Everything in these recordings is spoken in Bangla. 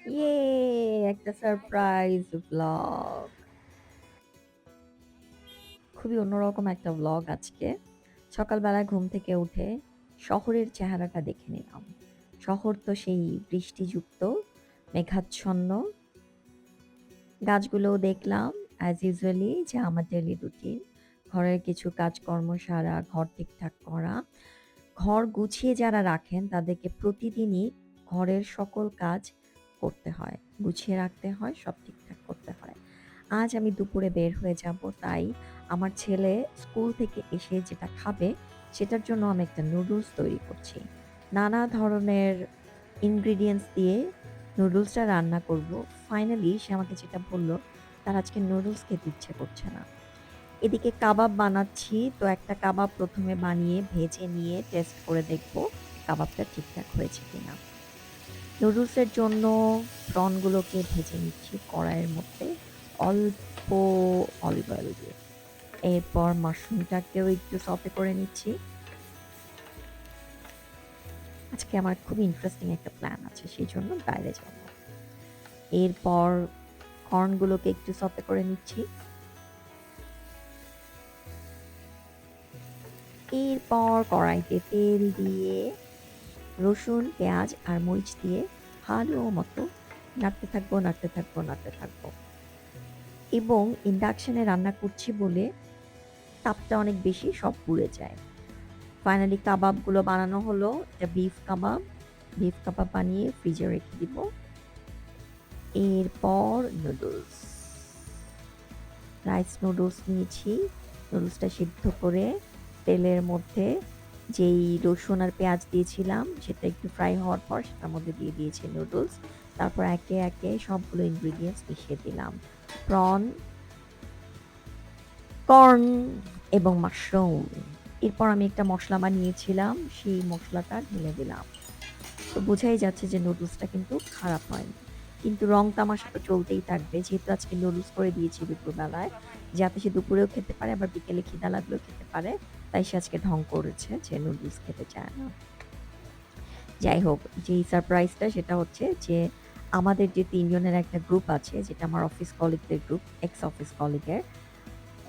ইয়ে! একটা সারপ্রাইজ ভ্লগ। খুবই অন্যরকম একটা ভ্লগ আজকে। সকালবেলা ঘুম থেকে উঠে শহরের চেহারাটা দেখে নিলাম। শহর তো সেই বৃষ্টিযুক্ত, মেঘাচ্ছন্ন। গাছগুলোও দেখলাম অ্যাজ ইউজুয়ালি যে আমার ডেইলি রুটিন। ঘরের কিছু কাজকর্ম সারা, ঘর ঠিকঠাক করা। ঘর গুছিয়ে যারা রাখেন তাদেরকে প্রতিদিনই ঘরের সকল কাজ করতে হয়। গুছিয়ে রাখতে হয়, সব ঠিকঠাক করতে হয়। আজ আমি দুপুরে বের হয়ে যাব, তাই আমার ছেলে স্কুল থেকে এসে যেটা খাবে সেটার জন্য আমি একটা নুডলস তৈরি করছি। নানা ধরনের ইনগ্রিডিয়েন্টস দিয়ে নুডলসটা রান্না করব। ফাইনালি সে আমাকে যেটা বলল, তার আজকে নুডলস খেতে ইচ্ছে করছে না। এদিকে কাবাব বানাচ্ছি, তো একটা কাবাব প্রথমে বানিয়ে ভেজে নিয়ে টেস্ট করে দেখব কাবাবটা ঠিকঠাক হয়েছে কিনা। নুডলসের জন্য প্রনগুলোকে ভেজে নিচ্ছি কড়াইয়ের মধ্যে অল্প অলিভ অয়েল দিয়ে। এরপর মাশরুমটাকেও একটু সতে করে নিচ্ছি। আজকে আমার খুব ইন্টারেস্টিং একটা প্ল্যান আছে, সেই জন্য বাইরে যাব। এরপর কর্নগুলোকে একটু সতে করে নিচ্ছি। এরপর কড়াইতে তেল দিয়ে রসুন, পেঁয়াজ আর মরিচ দিয়ে ভালো মতো নাড়তে থাকবো, নাড়তে থাকবো, নাড়তে থাকবো। এবং ইন্ডাকশনে রান্না করছি বলে তাপটা অনেক বেশি, সব পুড়ে যায়। ফাইনালি কাবাবগুলো বানানো হলো। এটা বিফ কাবাব। বিফ কাবাব বানিয়ে ফ্রিজে রেখে দিব। এরপর নুডলস। রাইস নুডলস নিয়েছি। নুডলসটা সিদ্ধ করে তেলের মধ্যে যেই রসুন আর পেঁয়াজ দিয়েছিলাম সেটা একটু ফ্রাই হওয়ার পর সেটার মধ্যে দিয়ে দিয়েছি নুডলস। তারপর একে একে সবগুলো ইনগ্রিডিয়েন্টস মিশিয়ে দিলাম। প্রন, কর্ন এবং মাশরুম। এরপর আমি একটা মশলা বানিয়েছিলাম, সেই মশলাটা ঢেলে দিলাম। তো বোঝাই যাচ্ছে যে নুডলসটা কিন্তু খারাপ হয়নি। কিন্তু রং তামাশা তো চলতেই থাকবে। যেহেতু আজকে নুডলস করে দিয়েছি দুপুরবেলায়, যাতে সে দুপুরেও খেতে পারে আবার বিকেলে খিদা লাগলেও খেতে পারে। তাই সে আজকে ঢং করেছে যে নুডলস খেতে চায় না। যাই হোক, যেই সারপ্রাইজটা সেটা হচ্ছে যে আমাদের যে ৩ জনের একটা গ্রুপ আছে, যেটা আমার অফিস কলিগদের গ্রুপ, এক্স অফিস কলিগের,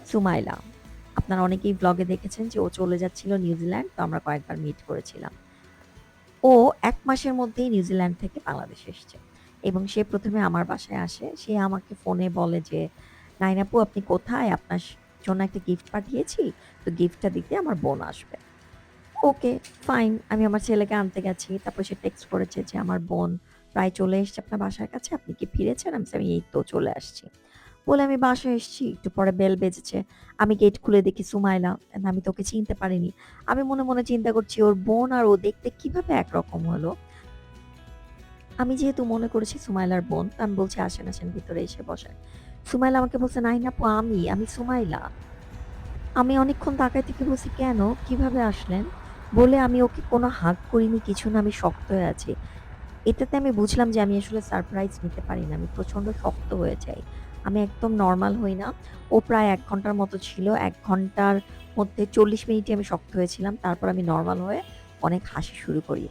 সুমাইলা। আপনারা অনেকেই ব্লগে দেখেছেন যে ও চলে যাচ্ছিল নিউজিল্যান্ড, তো আমরা কয়েকবার মিট করেছিলাম। ও ১ মাসের মধ্যেই নিউজিল্যান্ড থেকে বাংলাদেশে এসছে এবং সে ১ম এ আমার বাসায় আসে। সে আমাকে ফোনে বলে যে, "নাইন আপু আপনি কোথায়? আপনার জন্য একটা গিফট পাঠিয়েছি। তো গিফটটা দিতে আমার বোন আসবে।" ওকে, ফাইন। আমি আমার ছেলেকে আনতে গেছি। তারপর সে টেক্সট করেছে যে, "আমার বোন প্রায় চলে এসছে আপনার বাসার কাছে। আপনি কি ফিরেছেন?" আমি বলছি, "এই তো চলে আসছি।" বলে আমি বাসায় এসেছি। একটু পরে বেল বেজেছে। আমি গেট খুলে দেখি সুমাইলা। আমি তো ওকে চিনতে পারিনি। আমি মনে, মনে চিন্তা করছি ওর বোন আর ও দেখতে কিভাবে একরকম হলো? আমি যেহেতু মনে করেছি সুমাইলার বোন, তো আমি বলছি, "আসেন, আসেন ভিতরে এসে বসেন।" সুমাইলা আমাকে বলছে, "নাহিন আপু আমি সুমাইলা।" আমি অনেকক্ষণ তাকায় থেকে বলছি, "কেন? কিভাবে আসলেন?" বলে আমি ওকে কোনো হাগ করিনি, কিছু না, আমি শক্ত হয়ে আছি। এটাতে আমি বুঝলাম যে আমি আসলে সারপ্রাইজ নিতে পারি না। আমি প্রচন্ড শক্ত হয়ে যাই। আমি একদম নরমাল হই না। ও প্রায় ১ ঘন্টার মতো ছিল। ১ ঘন্টার মধ্যে ৪০ মিনিটই আমি শক্ত হয়েছিলাম। তারপর আমি নরমাল হয়ে অনেক হাসি শুরু করি।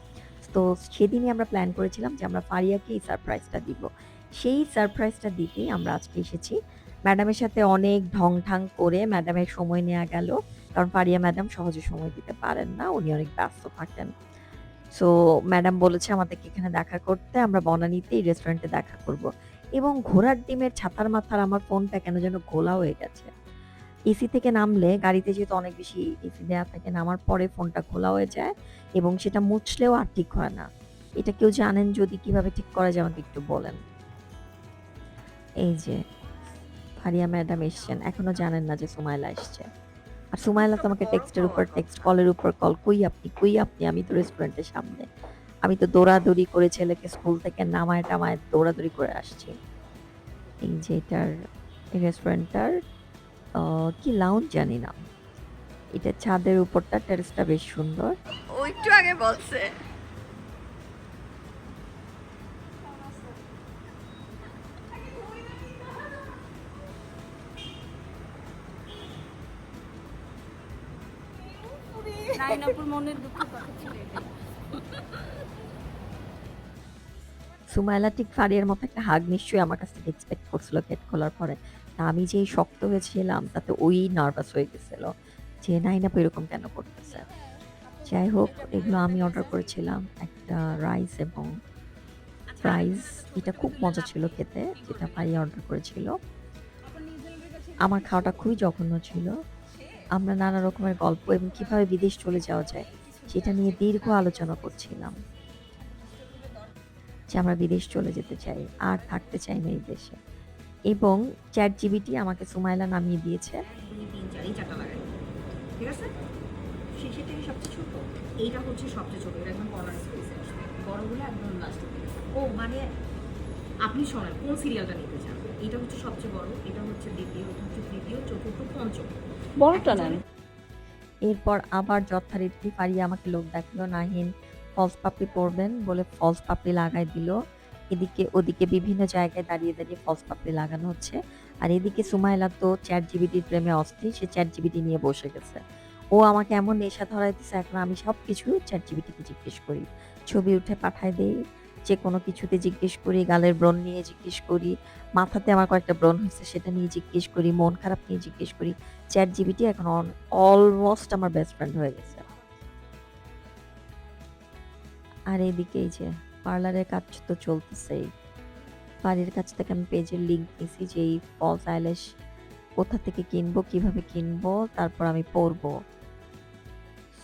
তো সেদিনই আমরা প্ল্যান করেছিলাম যে আমরা ফারিয়াকে এই সারপ্রাইজটা দিব। সেই সারপ্রাইজটা দিতেই আমরা আজকে এসেছি। ম্যাডামের সাথে অনেক ঢং-ঢাং করে ম্যাডামের সময় নেয়া গেল। কারণ ফারিয়া ম্যাডাম সহজে সময় দিতে পারেন না। উনি অনেক ব্যস্ত থাকেন। সো ম্যাডাম বলেছে আমাদেরকে এখানে দেখা করতে। আমরা বনানীতে এই রেস্টুরেন্টে দেখা করব। এবং ঘোড়ার ডিমের ছাতার মাথার আমার ফোনটা কেন যেন ঘোলা হয়ে গেছে। এসি থেকে নামলে গাড়িতে যেহেতু অনেক বেশি এসি দেয়া থাকে, নামার পরে ফোনটা ঘোলা হয়ে যায় এবং সেটা মুছলেও আর ঠিক হয় না। এটা কেউ জানেন যদি কিভাবে ঠিক করা যায় আমাকে একটু বলেন। এই যে ফারিয়া ম্যাডাম এসছেন। এখনো জানেন না যে সুমাইলা এসছে। আর সুমাইলা তো আমাকে টেক্সটের উপর টেক্সট, কলের উপর কল। "কই আপনি? কই আপনি? আমি তো রেস্টুরেন্টের সামনে।" আমি তো দৌড়াদৌড়ি করে ছেলেকে স্কুল থেকে নামায় টামায় দৌড়াদৌড়ি করে আসছি। এই যে এটার, এই রেস্টুরেন্টটার কি লাউঞ্জ জানি না। এটা ছাদের উপরটা, টেরেসটা বেশ সুন্দর। ও একটু আগে বলছে। নাইনাপুর মনের দুঃখের কথা ছিল এটাই। সুমাইলা ঠিক ফারিয়ার মতো একটা হাগ নিশ্চয়ই আমার কাছ থেকে এক্সপেক্ট করছিল গেট খোলার পরে। তা আমি যেই শক্ত হয়েছিলাম তাতে ওই নার্ভাস হয়ে গেছিল। যে নাহিন আপু এরকম কেন করতেছে? যাই হোক এগুলো আমি অর্ডার করেছিলাম একটা রাইস এবং ফ্রাইজ। এটা খুব মজা ছিল খেতে যেটা ফারিয়া অর্ডার করেছিল। আমার খাওয়াটা খুবই জঘন্য ছিল। আমরা নানা রকমের গল্প এবং কিভাবে বিদেশ চলে যাওয়া যায় সেটা নিয়ে দীর্ঘ আলোচনা করছিলাম। যে আমরা বিদেশ চলে যেতে চাই। আর থাকতে চাই না এই দেশে। এবং ChatGPT আমাকে সুমাইলা নামিয়ে দিয়েছে। ২, ৩, ৪ এই ৪ টা লাগাই। ঠিক আছে? শেষেরটা কি সবচেয়ে ছোট? এইটা হচ্ছে সবচেয়ে ছোট। এটা একদম কর্নার স্পেসে আসবে। বড়গুলো একদম লাস্টে দিকে। ও মানে আপনি শোনেন কোন সিরিয়ালটা নিতে চান? এটা হচ্ছে সবচেয়ে বড়, এটা হচ্ছে দ্বিতীয়, এটা হচ্ছে তৃতীয়, চতুর্থ, পঞ্চম। বড়টা একটা নেন। জনে এরপর আবার যথারীতি ফারিয়া আমাকে লোক দেখালো, নাহিন ফলস পাপড়ি পরবেন বলে ফলস পাপড়ি লাগাই দিল। এদিকে ওদিকে বিভিন্ন জায়গায় দাঁড়িয়ে দাঁড়িয়ে ফলস পাপড়ি লাগানো হচ্ছে। আর এদিকে সুমাইলা তো ChatGPT-র প্রেমে অস্থির। সে ChatGPT নিয়ে বসে গেছে। ও আমাকে এমন নেশা ধরায় দিছে এখন আমি সবকিছু ChatGPT-কে জিজ্ঞেস করি। ছবি উঠে পাঠায় দেই। যেকোনো কিছুতে জিজ্ঞেস করি, গালের ব্রণ নিয়ে জিজ্ঞেস করি, মাথাতে আমার কয়েকটা ব্রণ হইছে সেটা নিয়ে জিজ্ঞেস করি, মন খারাপ নিয়ে জিজ্ঞেস করি। ChatGPT এখন অলমোস্ট আমার বেস্ট ফ্রেন্ড হয়ে গেছে। আর এদিকে এই যে পার্লারের কাজ তো চলতেছেই। বাড়ির কাছ থেকে আমি পেজের লিংক নিছি যে এই ফলস আইল্যাশ কোথা থেকে কিনবো, কিভাবে কিনবো, তারপর আমি পরবো।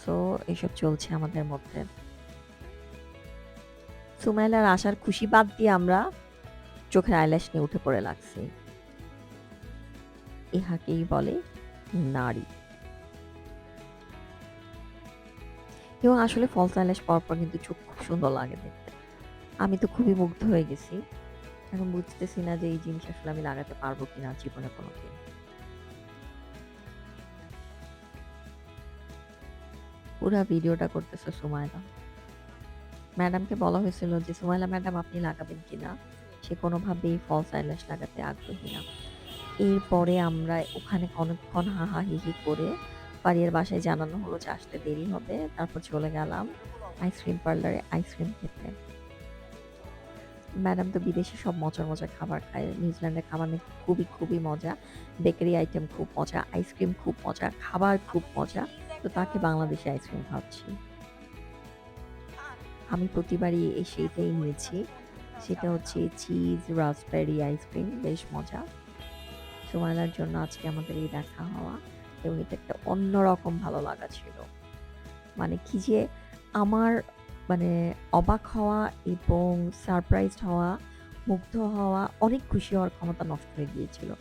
সো এসব চলছে আমাদের মধ্যে। সুমাইলার আসার খুশি বাদ দিয়ে আমরা চোখের আইল্যাশ নিয়ে উঠে পড়ে লাগছি। ইহাকেই বলে নারী। এবং আসলে ফলস আইল্যাশ পরার পর কিন্তু চোখ খুব সুন্দর লাগে দেখতে। আমি তো খুবই মুগ্ধ হয়ে গেছি। এখন বুঝতেছি না যে এই জিনিস আসলে আমি লাগাতে পারবো কিনা জীবনে কোনোদিন। পুরা ভিডিওটা করতেছে সুমাইলা। ম্যাডামকে বলা হয়েছিল যে সুমাইলা ম্যাডাম আপনি লাগাবেন কিনা? সে কোনোভাবেই ফলস আইল্যাশ লাগাতে আগ্রহী না। এরপরে আমরা ওখানে অনেকক্ষণ হাহাহিহি করে ফারিয়ার বাসায় জানানো হলো যে আসতে দেরি হবে। তারপর চলে গেলাম আইসক্রিম পার্লারে আইসক্রিম খেতে। ম্যাডাম তো বিদেশি সব মজার মজার খাবার খায়। নিউজিল্যান্ডের খাবার নাকি খুবই মজা। বেকারি আইটেম খুব মজা, আইসক্রিম খুব মজা, খাবার খুব মজা। তো তাকে বাংলাদেশি আইসক্রিম খাওয়াচ্ছি। আমি প্রতিবারই এসে এটাই নিয়েছি। সেটা হচ্ছে চিজ রাসবেরি আইসক্রিম, বেশ মজা। সুমাইলার জন্য আজকে আমাদের এই দেখা হওয়া এবং এটা একটা অন্যরকম ভালো লাগা ছিল। মানে কি যে আমার মানে অবাক হওয়া এবং সারপ্রাইজড হওয়া, মুগ্ধ হওয়া, অনেক খুশি হওয়ার ক্ষমতা নষ্ট হয়ে গিয়েছিল।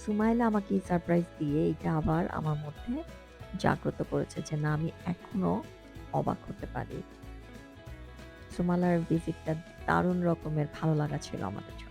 সুমাইলা আমাকে এই সারপ্রাইজ দিয়ে এটা আবার আমার মধ্যে জাগ্রত করেছে যে না আমি এখনো অবাক হতে পারি। সুমাইলার ভিজিটটা দারুণ রকমের ভালো লাগা ছিল আমাদের জন্য।